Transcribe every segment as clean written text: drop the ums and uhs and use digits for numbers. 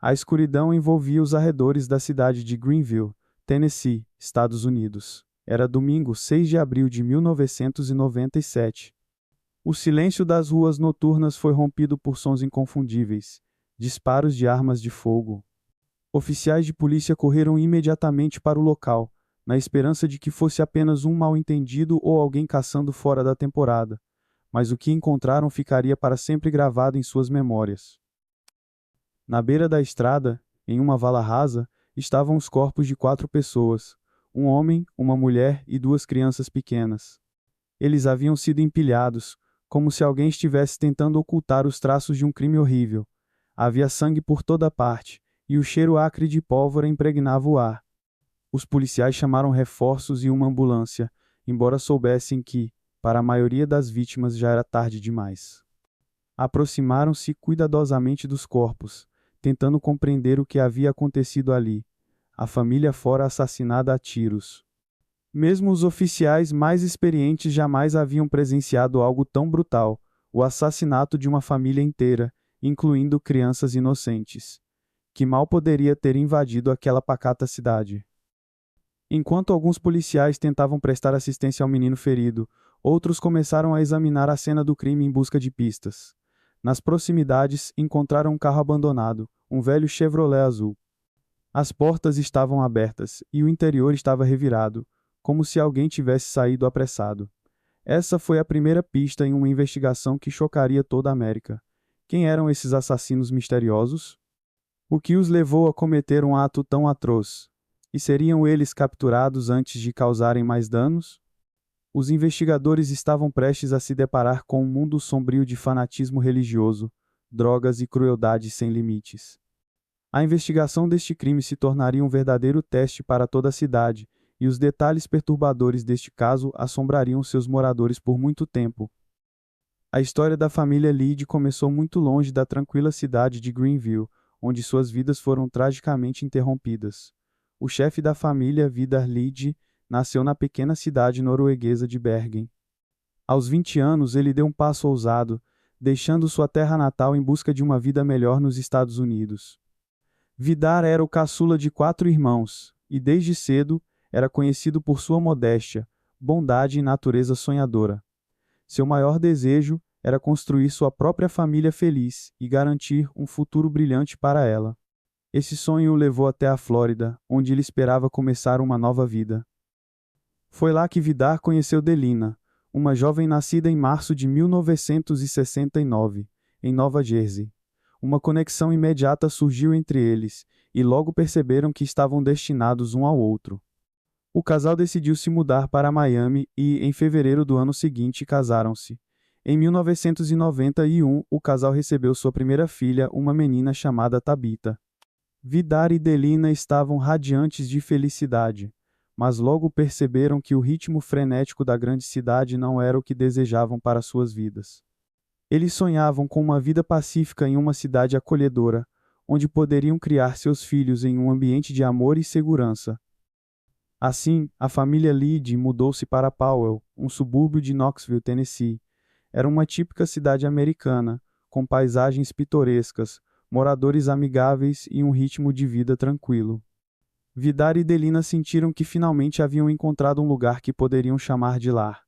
A escuridão envolvia os arredores da cidade de Greenville, Tennessee, Estados Unidos. Era domingo, 6 de abril de 1997. O silêncio das ruas noturnas foi rompido por sons inconfundíveis, disparos de armas de fogo. Oficiais de polícia correram imediatamente para o local, na esperança de que fosse apenas um mal-entendido ou alguém caçando fora da temporada, mas o que encontraram ficaria para sempre gravado em suas memórias. Na beira da estrada, em uma vala rasa, estavam os corpos de 4 pessoas, um homem, uma mulher e 2 crianças pequenas. Eles haviam sido empilhados, como se alguém estivesse tentando ocultar os traços de um crime horrível. Havia sangue por toda parte, e o cheiro acre de pólvora impregnava o ar. Os policiais chamaram reforços e uma ambulância, embora soubessem que, para a maioria das vítimas, já era tarde demais. Aproximaram-se cuidadosamente dos corpos, tentando compreender o que havia acontecido ali. A família fora assassinada a tiros. Mesmo os oficiais mais experientes jamais haviam presenciado algo tão brutal, o assassinato de uma família inteira, incluindo crianças inocentes, que mal poderia ter invadido aquela pacata cidade. Enquanto alguns policiais tentavam prestar assistência ao menino ferido, outros começaram a examinar a cena do crime em busca de pistas. Nas proximidades, encontraram um carro abandonado, um velho Chevrolet azul. As portas estavam abertas e o interior estava revirado, como se alguém tivesse saído apressado. Essa foi a primeira pista em uma investigação que chocaria toda a América. Quem eram esses assassinos misteriosos? O que os levou a cometer um ato tão atroz? E seriam eles capturados antes de causarem mais danos? Os investigadores estavam prestes a se deparar com um mundo sombrio de fanatismo religioso, drogas e crueldade sem limites. A investigação deste crime se tornaria um verdadeiro teste para toda a cidade, e os detalhes perturbadores deste caso assombrariam seus moradores por muito tempo. A história da família Lead começou muito longe da tranquila cidade de Greenville, onde suas vidas foram tragicamente interrompidas. O chefe da família, Vidar Lead, nasceu na pequena cidade norueguesa de Bergen. Aos 20 anos, ele deu um passo ousado, deixando sua terra natal em busca de uma vida melhor nos Estados Unidos. Vidar era o caçula de 4 irmãos, e desde cedo era conhecido por sua modéstia, bondade e natureza sonhadora. Seu maior desejo era construir sua própria família feliz e garantir um futuro brilhante para ela. Esse sonho o levou até a Flórida, onde ele esperava começar uma nova vida. Foi lá que Vidar conheceu Delina, uma jovem nascida em março de 1969, em Nova Jersey. Uma conexão imediata surgiu entre eles, e logo perceberam que estavam destinados um ao outro. O casal decidiu se mudar para Miami e, em fevereiro do ano seguinte, casaram-se. Em 1991, o casal recebeu sua primeira filha, uma menina chamada Tabitha. Vidar e Delina estavam radiantes de felicidade, mas logo perceberam que o ritmo frenético da grande cidade não era o que desejavam para suas vidas. Eles sonhavam com uma vida pacífica em uma cidade acolhedora, onde poderiam criar seus filhos em um ambiente de amor e segurança. Assim, a família Lead mudou-se para Powell, um subúrbio de Knoxville, Tennessee. Era uma típica cidade americana, com paisagens pitorescas, moradores amigáveis e um ritmo de vida tranquilo. Vidar e Delina sentiram que finalmente haviam encontrado um lugar que poderiam chamar de lar.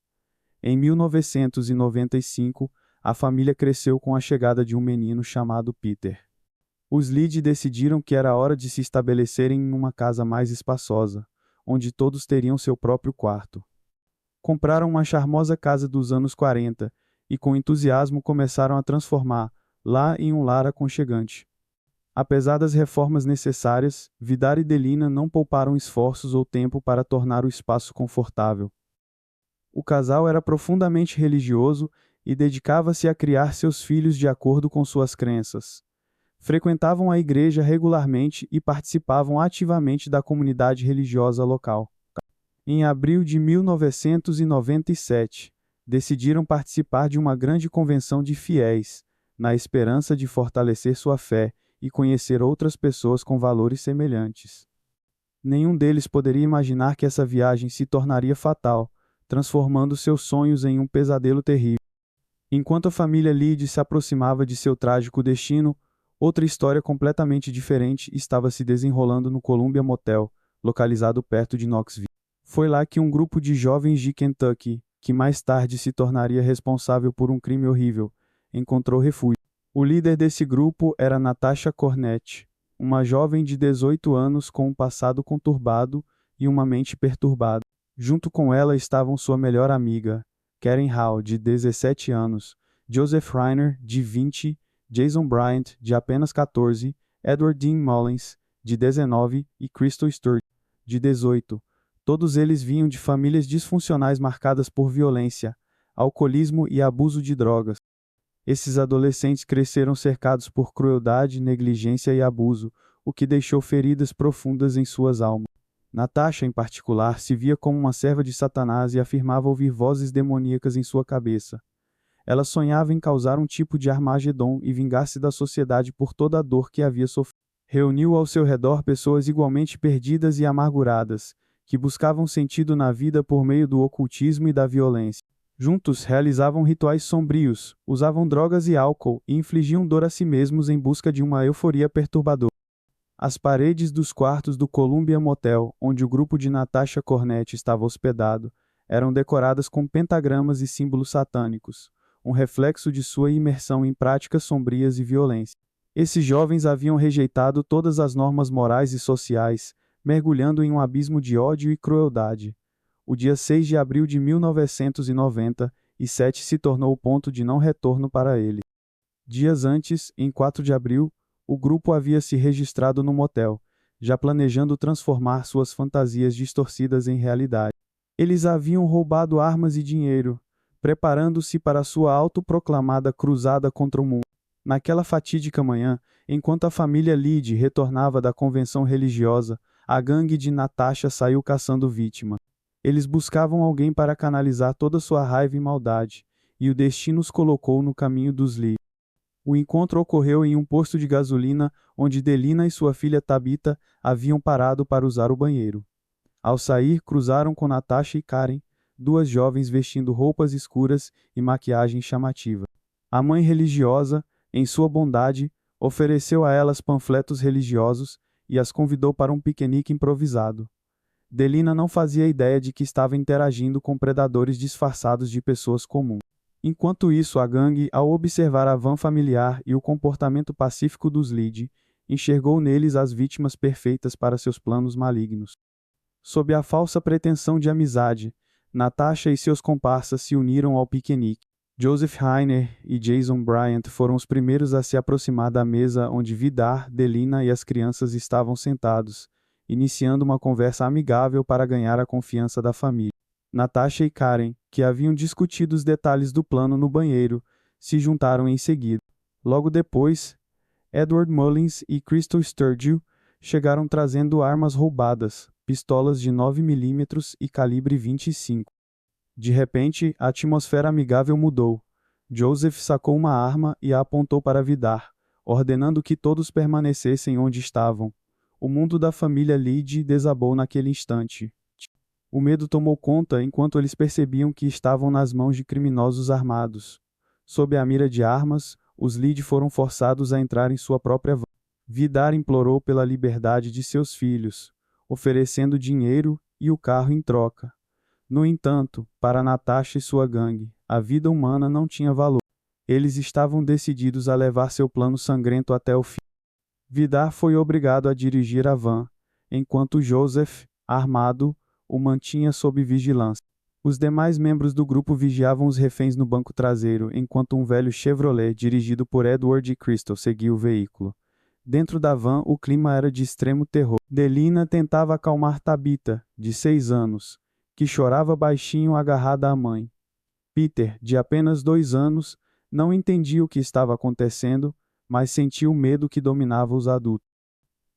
Em 1995, a família cresceu com a chegada de um menino chamado Peter. Os Lead decidiram que era hora de se estabelecerem em uma casa mais espaçosa, onde todos teriam seu próprio quarto. Compraram uma charmosa casa dos anos 40 e com entusiasmo começaram a transformar lá em um lar aconchegante. Apesar das reformas necessárias, Vidar e Delina não pouparam esforços ou tempo para tornar o espaço confortável. O casal era profundamente religioso e dedicava-se a criar seus filhos de acordo com suas crenças. Frequentavam a igreja regularmente e participavam ativamente da comunidade religiosa local. Em abril de 1997, decidiram participar de uma grande convenção de fiéis, na esperança de fortalecer sua fé e conhecer outras pessoas com valores semelhantes. Nenhum deles poderia imaginar que essa viagem se tornaria fatal, transformando seus sonhos em um pesadelo terrível. Enquanto a família Lead se aproximava de seu trágico destino, Outra história completamente diferente estava se desenrolando no Columbia Motel, localizado perto de Knoxville. Foi lá que um grupo de jovens de Kentucky, que mais tarde se tornaria responsável por um crime horrível, encontrou refúgio. O líder desse grupo era Natasha Cornett, uma jovem de 18 anos com um passado conturbado e uma mente perturbada. Junto com ela estavam sua melhor amiga, Karen Hall, de 17 anos, Joseph Reiner, de 20, Jason Bryant, de apenas 14, Edward Dean Mullins, de 19 e Crystal Sturge, de 18. Todos eles vinham de famílias disfuncionais marcadas por violência, alcoolismo e abuso de drogas. Esses adolescentes cresceram cercados por crueldade, negligência e abuso, o que deixou feridas profundas em suas almas. Natasha, em particular, se via como uma serva de Satanás e afirmava ouvir vozes demoníacas em sua cabeça. Ela sonhava em causar um tipo de Armagedon e vingar-se da sociedade por toda a dor que havia sofrido. Reuniu ao seu redor pessoas igualmente perdidas e amarguradas, que buscavam sentido na vida por meio do ocultismo e da violência. Juntos realizavam rituais sombrios, usavam drogas e álcool e infligiam dor a si mesmos em busca de uma euforia perturbadora. As paredes dos quartos do Columbia Motel, onde o grupo de Natasha Cornett estava hospedado, eram decoradas com pentagramas e símbolos satânicos, um reflexo de sua imersão em práticas sombrias e violência. Esses jovens haviam rejeitado todas as normas morais e sociais, mergulhando em um abismo de ódio e crueldade. O dia 6 de abril de 1997 se tornou o ponto de não retorno para ele. Dias antes, em 4 de abril, o grupo havia se registrado no motel, já planejando transformar suas fantasias distorcidas em realidade. Eles haviam roubado armas e dinheiro, preparando-se para sua autoproclamada cruzada contra o mundo. Naquela fatídica manhã, enquanto a família Lead retornava da convenção religiosa, a gangue de Natasha saiu caçando vítima. Eles buscavam alguém para canalizar toda sua raiva e maldade, e o destino os colocou no caminho dos Lead. O encontro ocorreu em um posto de gasolina onde Delina e sua filha Tabitha haviam parado para usar o banheiro. Ao sair, cruzaram com Natasha e Karen, duas jovens vestindo roupas escuras e maquiagem chamativa. A mãe religiosa, em sua bondade, ofereceu a elas panfletos religiosos e as convidou para um piquenique improvisado. Delina não fazia ideia de que estava interagindo com predadores disfarçados de pessoas comuns. Enquanto isso, a gangue, ao observar a van familiar e o comportamento pacífico dos Lead, enxergou neles as vítimas perfeitas para seus planos malignos. Sob a falsa pretensão de amizade, Natasha e seus comparsas se uniram ao piquenique. Joseph Reiner e Jason Bryant foram os primeiros a se aproximar da mesa onde Vidar, Delina e as crianças estavam sentados, iniciando uma conversa amigável para ganhar a confiança da família. Natasha e Karen, que haviam discutido os detalhes do plano no banheiro, se juntaram em seguida. Logo depois, Edward Mullins e Crystal Sturgill chegaram trazendo armas roubadas, pistolas de 9mm e calibre 25. De repente, a atmosfera amigável mudou. Joseph sacou uma arma e a apontou para Vidar, ordenando que todos permanecessem onde estavam. O mundo da família Lead desabou naquele instante. O medo tomou conta enquanto eles percebiam que estavam nas mãos de criminosos armados. Sob a mira de armas, os Lead foram forçados a entrar em sua própria van. Vidar implorou pela liberdade de seus filhos, oferecendo dinheiro e o carro em troca. No entanto, para Natasha e sua gangue, a vida humana não tinha valor. Eles estavam decididos a levar seu plano sangrento até o fim. Vidar foi obrigado a dirigir a van, enquanto Joseph, armado, o mantinha sob vigilância. Os demais membros do grupo vigiavam os reféns no banco traseiro, enquanto um velho Chevrolet dirigido por Edward e Crystal seguia o veículo. Dentro da van, o clima era de extremo terror. Delina tentava acalmar Tabitha, de 6 anos, que chorava baixinho agarrada à mãe. Peter, de apenas 2 anos, não entendia o que estava acontecendo, mas sentia o medo que dominava os adultos.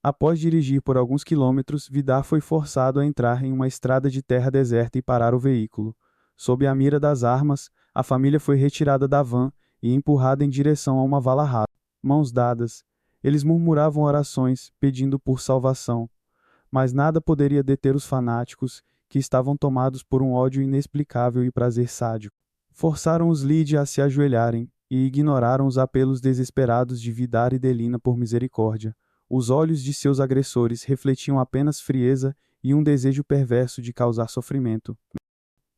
Após dirigir por alguns quilômetros, Vidar foi forçado a entrar em uma estrada de terra deserta e parar o veículo. Sob a mira das armas, a família foi retirada da van e empurrada em direção a uma vala rasa. Mãos dadas, eles murmuravam orações, pedindo por salvação. Mas nada poderia deter os fanáticos, que estavam tomados por um ódio inexplicável e prazer sádico. Forçaram os Lead a se ajoelharem, e ignoraram os apelos desesperados de Vidar e Delina por misericórdia. Os olhos de seus agressores refletiam apenas frieza e um desejo perverso de causar sofrimento.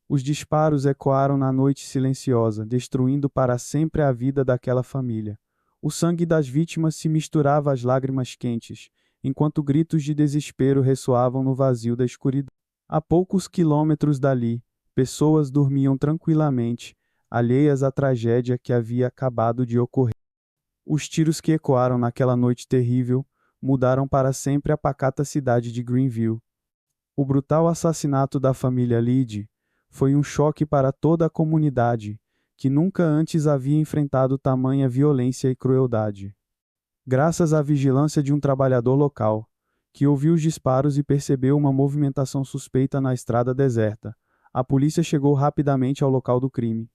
Os disparos ecoaram na noite silenciosa, destruindo para sempre a vida daquela família. O sangue das vítimas se misturava às lágrimas quentes, enquanto gritos de desespero ressoavam no vazio da escuridão. A poucos quilômetros dali, pessoas dormiam tranquilamente, alheias à tragédia que havia acabado de ocorrer. Os tiros que ecoaram naquela noite terrível mudaram para sempre a pacata cidade de Greenville. O brutal assassinato da família Lead foi um choque para toda a comunidade, que nunca antes havia enfrentado tamanha violência e crueldade. Graças à vigilância de um trabalhador local, que ouviu os disparos e percebeu uma movimentação suspeita na estrada deserta, a polícia chegou rapidamente ao local do crime.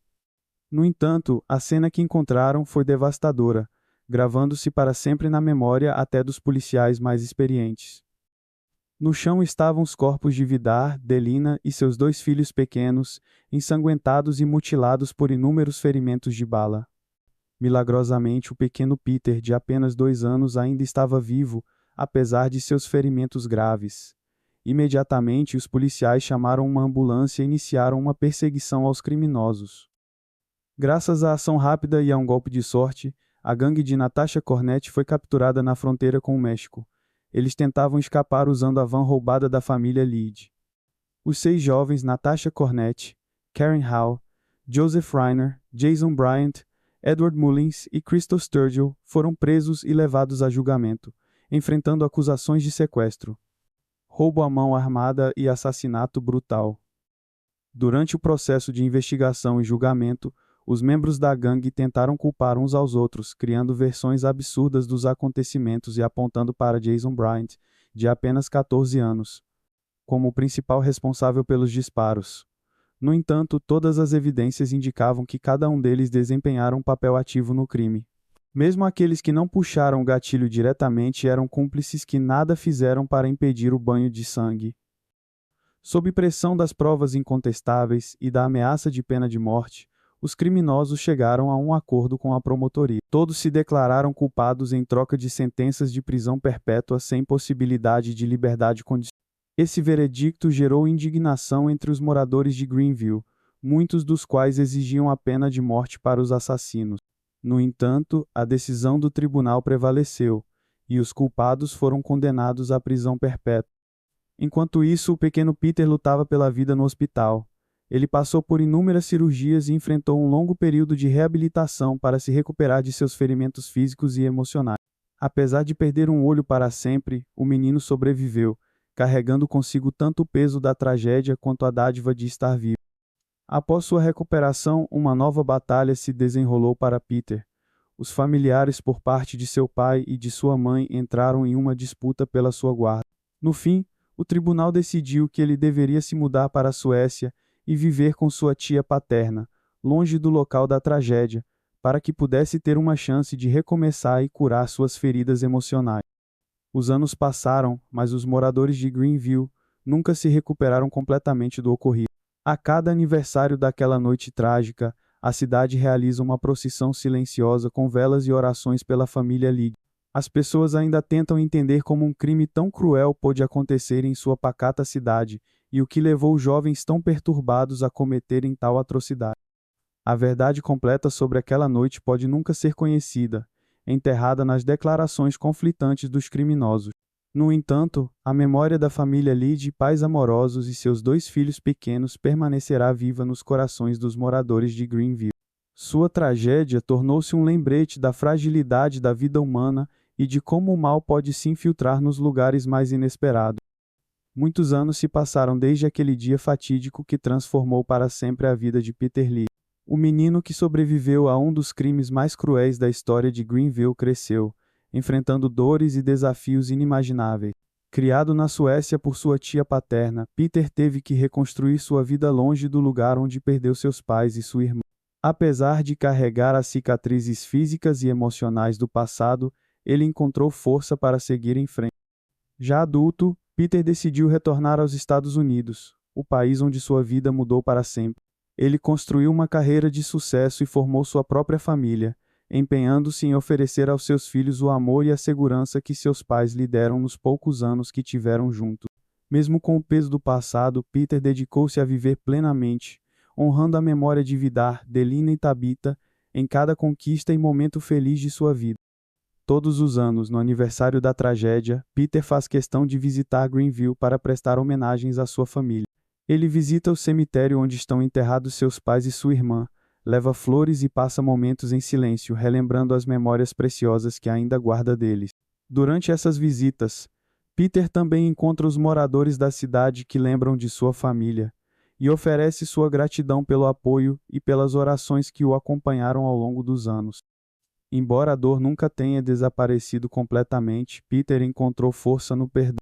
No entanto, a cena que encontraram foi devastadora, gravando-se para sempre na memória até dos policiais mais experientes. No chão estavam os corpos de Vidar, Delina e seus 2 filhos pequenos, ensanguentados e mutilados por inúmeros ferimentos de bala. Milagrosamente, o pequeno Peter, de apenas 2 anos, ainda estava vivo, apesar de seus ferimentos graves. Imediatamente, os policiais chamaram uma ambulância e iniciaram uma perseguição aos criminosos. Graças à ação rápida e a um golpe de sorte, a gangue de Natasha Cornett foi capturada na fronteira com o México. Eles tentavam escapar usando a van roubada da família Lead. Os 6 jovens Natasha Cornett, Karen Howe, Joseph Reiner, Jason Bryant, Edward Mullins e Crystal Sturgill foram presos e levados a julgamento, enfrentando acusações de sequestro, roubo à mão armada e assassinato brutal. Durante o processo de investigação e julgamento, os membros da gangue tentaram culpar uns aos outros, criando versões absurdas dos acontecimentos e apontando para Jason Bryant, de apenas 14 anos, como o principal responsável pelos disparos. No entanto, todas as evidências indicavam que cada um deles desempenhara um papel ativo no crime. Mesmo aqueles que não puxaram o gatilho diretamente eram cúmplices que nada fizeram para impedir o banho de sangue. Sob pressão das provas incontestáveis e da ameaça de pena de morte, os criminosos chegaram a um acordo com a promotoria. Todos se declararam culpados em troca de sentenças de prisão perpétua sem possibilidade de liberdade condicional. Esse veredicto gerou indignação entre os moradores de Greenville, muitos dos quais exigiam a pena de morte para os assassinos. No entanto, a decisão do tribunal prevaleceu, e os culpados foram condenados à prisão perpétua. Enquanto isso, o pequeno Peter lutava pela vida no hospital. Ele passou por inúmeras cirurgias e enfrentou um longo período de reabilitação para se recuperar de seus ferimentos físicos e emocionais. Apesar de perder um olho para sempre, o menino sobreviveu, carregando consigo tanto o peso da tragédia quanto a dádiva de estar vivo. Após sua recuperação, uma nova batalha se desenrolou para Peter. Os familiares por parte de seu pai e de sua mãe entraram em uma disputa pela sua guarda. No fim, o tribunal decidiu que ele deveria se mudar para a Suécia e viver com sua tia paterna, longe do local da tragédia, para que pudesse ter uma chance de recomeçar e curar suas feridas emocionais. Os anos passaram, mas os moradores de Greenville nunca se recuperaram completamente do ocorrido. A cada aniversário daquela noite trágica, a cidade realiza uma procissão silenciosa com velas e orações pela família Lead. As pessoas ainda tentam entender como um crime tão cruel pôde acontecer em sua pacata cidade e o que levou os jovens tão perturbados a cometerem tal atrocidade. A verdade completa sobre aquela noite pode nunca ser conhecida, enterrada nas declarações conflitantes dos criminosos. No entanto, a memória da família Lead, pais amorosos e seus 2 filhos pequenos permanecerá viva nos corações dos moradores de Greenville. Sua tragédia tornou-se um lembrete da fragilidade da vida humana e de como o mal pode se infiltrar nos lugares mais inesperados. Muitos anos se passaram desde aquele dia fatídico que transformou para sempre a vida de Peter Lead. O menino que sobreviveu a um dos crimes mais cruéis da história de Greenville cresceu, enfrentando dores e desafios inimagináveis. Criado na Suécia por sua tia paterna, Peter teve que reconstruir sua vida longe do lugar onde perdeu seus pais e sua irmã. Apesar de carregar as cicatrizes físicas e emocionais do passado, ele encontrou força para seguir em frente. Já adulto, Peter decidiu retornar aos Estados Unidos, o país onde sua vida mudou para sempre. Ele construiu uma carreira de sucesso e formou sua própria família, empenhando-se em oferecer aos seus filhos o amor e a segurança que seus pais lhe deram nos poucos anos que tiveram juntos. Mesmo com o peso do passado, Peter dedicou-se a viver plenamente, honrando a memória de Vidar, Delina e Tabitha em cada conquista e momento feliz de sua vida. Todos os anos, no aniversário da tragédia, Peter faz questão de visitar Greenville para prestar homenagens à sua família. Ele visita o cemitério onde estão enterrados seus pais e sua irmã, leva flores e passa momentos em silêncio, relembrando as memórias preciosas que ainda guarda deles. Durante essas visitas, Peter também encontra os moradores da cidade que lembram de sua família e oferece sua gratidão pelo apoio e pelas orações que o acompanharam ao longo dos anos. Embora a dor nunca tenha desaparecido completamente, Peter encontrou força no perdão.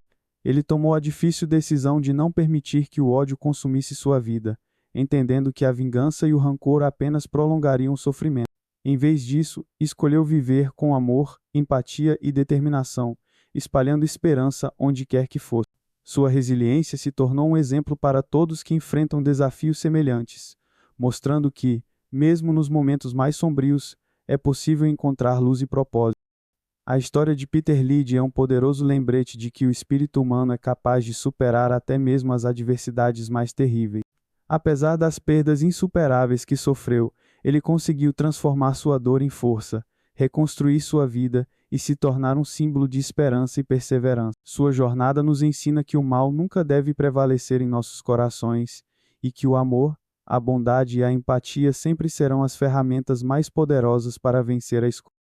Ele tomou a difícil decisão de não permitir que o ódio consumisse sua vida, entendendo que a vingança e o rancor apenas prolongariam o sofrimento. Em vez disso, escolheu viver com amor, empatia e determinação, espalhando esperança onde quer que fosse. Sua resiliência se tornou um exemplo para todos que enfrentam desafios semelhantes, mostrando que, mesmo nos momentos mais sombrios, é possível encontrar luz e propósito. A história de Peter Lid é um poderoso lembrete de que o espírito humano é capaz de superar até mesmo as adversidades mais terríveis. Apesar das perdas insuperáveis que sofreu, ele conseguiu transformar sua dor em força, reconstruir sua vida e se tornar um símbolo de esperança e perseverança. Sua jornada nos ensina que o mal nunca deve prevalecer em nossos corações e que o amor, a bondade e a empatia sempre serão as ferramentas mais poderosas para vencer a escuridão.